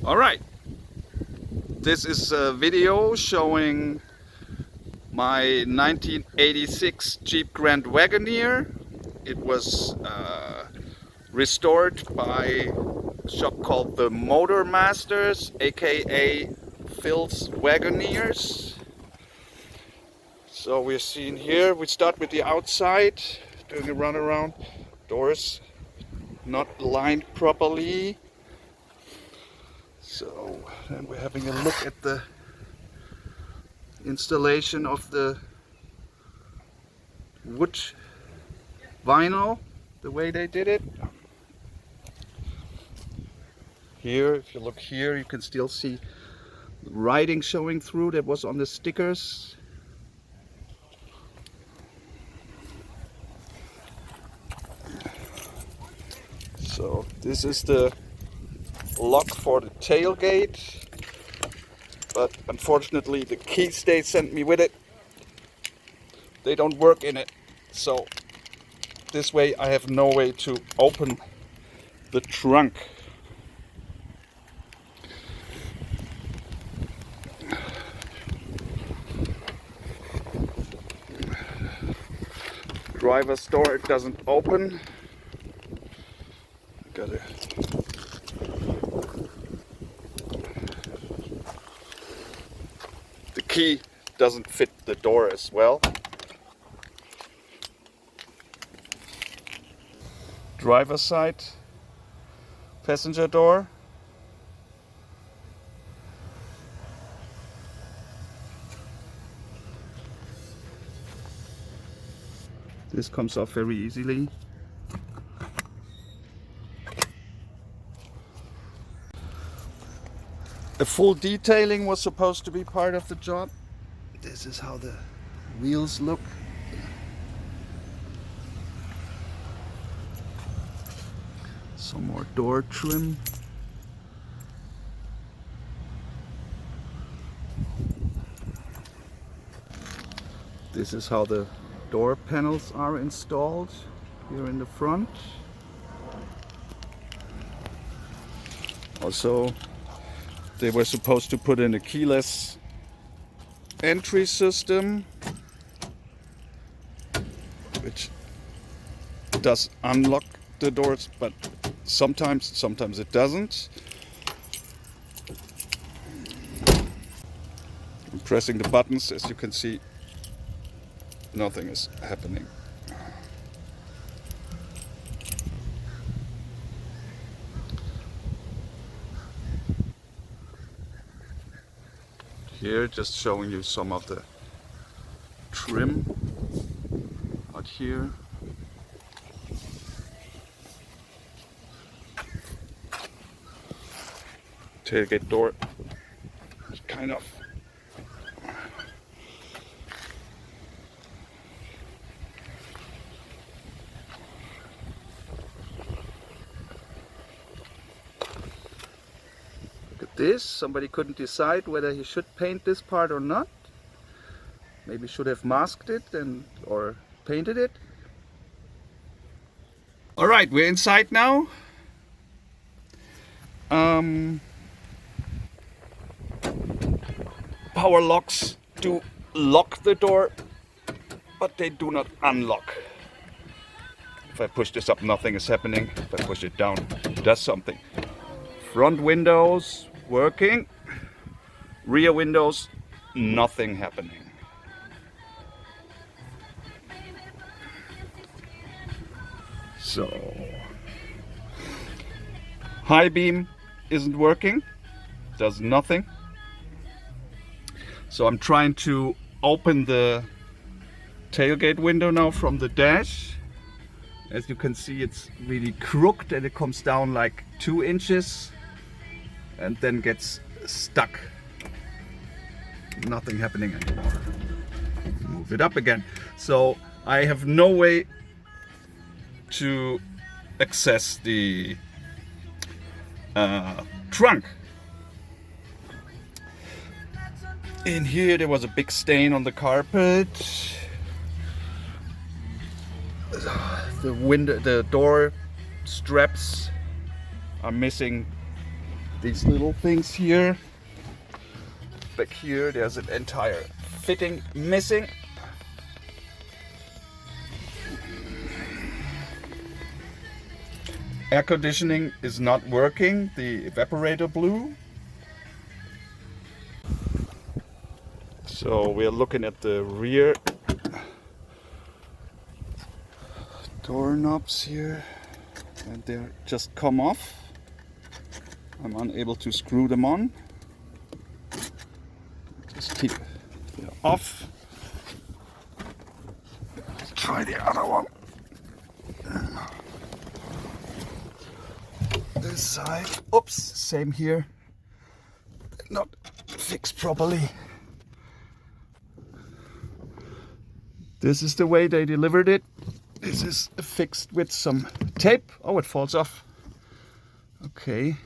Alright, this is a video showing my 1986 Jeep Grand Wagoneer. It was restored by a shop called the Motor Masters, aka Phil's Wagoneers. So we're seeing here, we start with the outside, doing a run around. Doors not lined properly. So then we're having a look at the installation of the wood vinyl, the way they did it. Here, if you look here, you can still see the writing showing through that was on the stickers. So this is the lock for the tailgate, but unfortunately the keys they sent me with it, they don't work in it. So this way I have no way to open the trunk. Driver's door, it doesn't open. Gotta the key doesn't fit the door as well. Driver's side passenger door. This comes off very easily. A full detailing was supposed to be part of the job. This is how the wheels look. Some more door trim. This is how the door panels are installed here in the front. Also, they were supposed to put in a keyless entry system, which does unlock the doors, but sometimes it doesn't. I'm pressing the buttons, as you can see, nothing is happening. Here, just showing you some of the trim out here. Tailgate door is kind of this. Somebody couldn't decide whether he should paint this part or not. Maybe should have masked it or painted it. All right, we're inside now. Power locks do lock the door, but they do not unlock. If I push this up, nothing is happening. If I push it down, it does something. Front windows working, rear windows, nothing happening. So, high beam isn't working, does nothing. So I'm trying to open the tailgate window now from the dash. As you can see, it's really crooked and it comes down like 2 inches. And then gets stuck. Nothing happening anymore. Move it up again. So I have no way to access the trunk. In here there was a big stain on the carpet. The door straps are missing these little things here. Back here, there's an entire fitting missing. Air conditioning is not working, the evaporator blew. So we're looking at the rear doorknobs here, and they're just come off. I'm unable to screw them on. Just keep them off. Let's try the other one. This side. Oops, same here. Not fixed properly. This is the way they delivered it. This is fixed with some tape. Oh, it falls off. Okay.